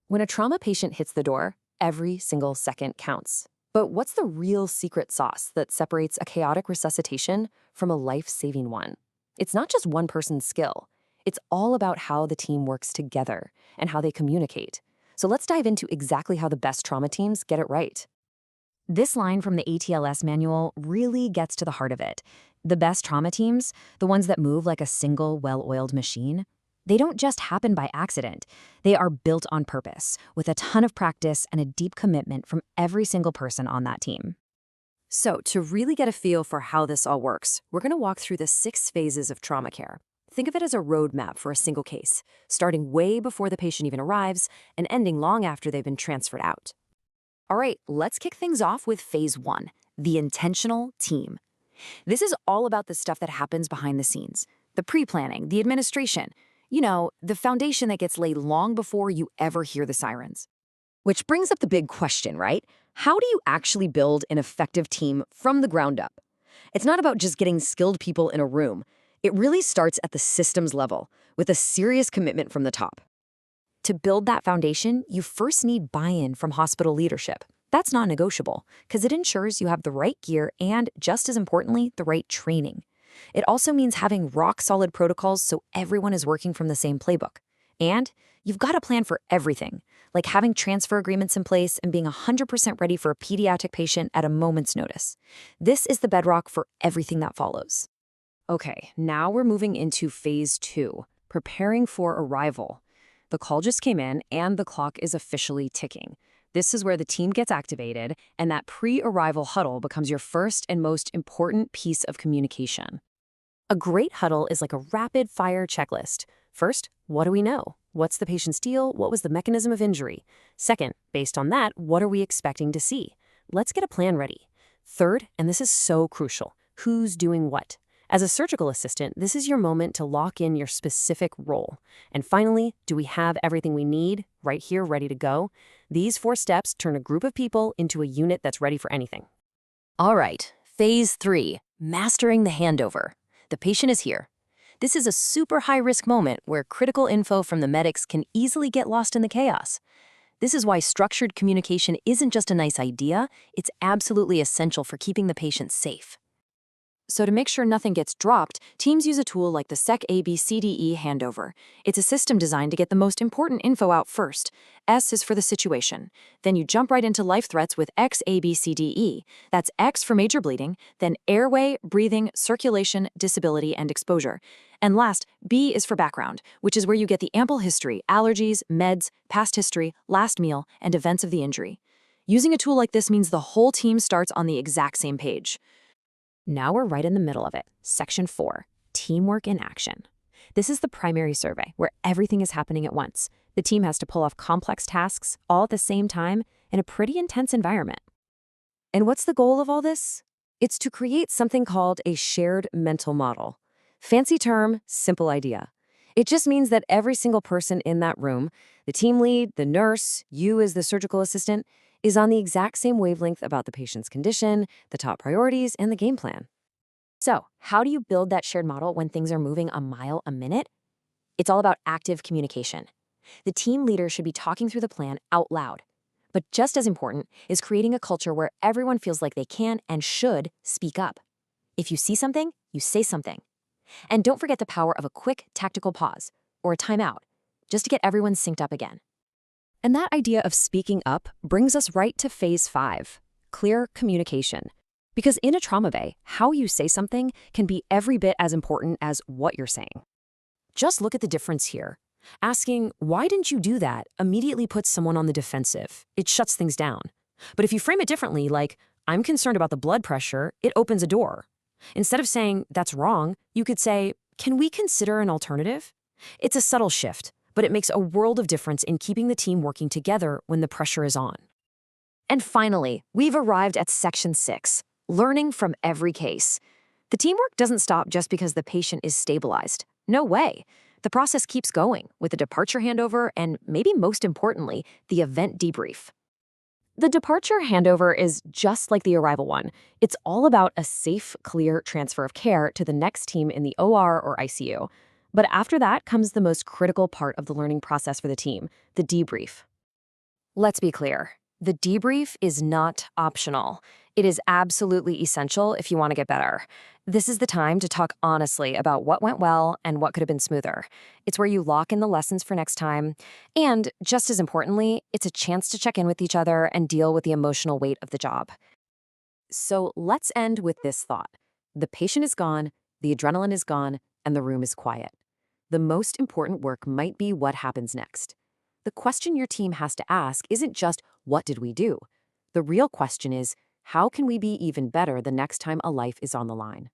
When a trauma patient hits the door, every single second counts. But what's the real secret sauce that separates a chaotic resuscitation from a life-saving one? It's not just one person's skill. It's all about how the team works together and how they communicate. So let's dive into exactly how the best trauma teams get it right. This line from the ATLS manual really gets to the heart of it. The best trauma teams, the ones that move like a single, well-oiled machine, they don't just happen by accident. They are built on purpose, with a ton of practice and a deep commitment from every single person on that team. So, to really get a feel for how this all works, we're going to walk through the 6 phases of trauma care. Think of it as a roadmap for a single case, starting way before the patient even arrives and ending long after they've been transferred out. All right, let's kick things off with phase 1, the intentional team. This is all about the stuff that happens behind the scenes, the pre-planning, the administration, the foundation that gets laid long before you ever hear the sirens. Which brings up the big question, right? How do you actually build an effective team from the ground up? It's not about just getting skilled people in a room. It really starts at the systems level, with a serious commitment from the top. To build that foundation, you first need buy-in from hospital leadership. That's non-negotiable, because it ensures you have the right gear and, just as importantly, the right training. It also means having rock-solid protocols so everyone is working from the same playbook. And you've got a plan for everything, like having transfer agreements in place and being 100% ready for a pediatric patient at a moment's notice. This is the bedrock for everything that follows. Okay, now we're moving into phase 2, preparing for arrival. The call just came in and the clock is officially ticking. This is where the team gets activated and that pre-arrival huddle becomes your first and most important piece of communication. A great huddle is like a rapid-fire checklist. First, what do we know? What's the patient's deal? What was the mechanism of injury? Second, based on that, what are we expecting to see? Let's get a plan ready. Third, and this is so crucial, who's doing what? As a surgical assistant, this is your moment to lock in your specific role. And finally, do we have everything we need right here, ready to go? These 4 steps turn a group of people into a unit that's ready for anything. All right, phase 3, mastering the handover. The patient is here. This is a super high-risk moment where critical info from the medics can easily get lost in the chaos. This is why structured communication isn't just a nice idea, it's absolutely essential for keeping the patient safe. So to make sure nothing gets dropped, teams use a tool like the SEC ABCDE handover. It's a system designed to get the most important info out first. S is for the situation. Then you jump right into life threats with XABCDE. That's X for major bleeding, then airway, breathing, circulation, disability, and exposure. And last, B is for background, which is where you get the ample history, allergies, meds, past history, last meal, and events of the injury. Using a tool like this means the whole team starts on the exact same page. Now we're right in the middle of it. Section 4, teamwork in action. This is the primary survey where everything is happening at once. The team has to pull off complex tasks all at the same time in a pretty intense environment. And what's the goal of all this? It's to create something called a shared mental model. Fancy term, simple idea. It just means that every single person in that room, the team lead, the nurse, you as the surgical assistant, is on the exact same wavelength about the patient's condition, the top priorities, and the game plan. So, how do you build that shared model when things are moving a mile a minute? It's all about active communication. The team leader should be talking through the plan out loud. But just as important is creating a culture where everyone feels like they can and should speak up. If you see something, you say something. And don't forget the power of a quick tactical pause or a timeout, just to get everyone synced up again. And that idea of speaking up brings us right to phase 5, clear communication. Because in a trauma bay, how you say something can be every bit as important as what you're saying. Just look at the difference here. Asking, "Why didn't you do that?" immediately puts someone on the defensive. It shuts things down. But if you frame it differently, like, "I'm concerned about the blood pressure," it opens a door. Instead of saying, "That's wrong," you could say, "Can we consider an alternative?" It's a subtle shift, but it makes a world of difference in keeping the team working together when the pressure is on. And finally, we've arrived at section 6, learning from every case. The teamwork doesn't stop just because the patient is stabilized. No way. The process keeps going with the departure handover and, maybe most importantly, the event debrief. The departure handover is just like the arrival one. It's all about a safe, clear transfer of care to the next team in the OR or ICU. But after that comes the most critical part of the learning process for the team, the debrief. Let's be clear. The debrief is not optional. It is absolutely essential if you want to get better. This is the time to talk honestly about what went well and what could have been smoother. It's where you lock in the lessons for next time. And just as importantly, it's a chance to check in with each other and deal with the emotional weight of the job. So let's end with this thought. The patient is gone, the adrenaline is gone, and the room is quiet. The most important work might be what happens next. The question your team has to ask isn't just, what did we do? The real question is, how can we be even better the next time a life is on the line?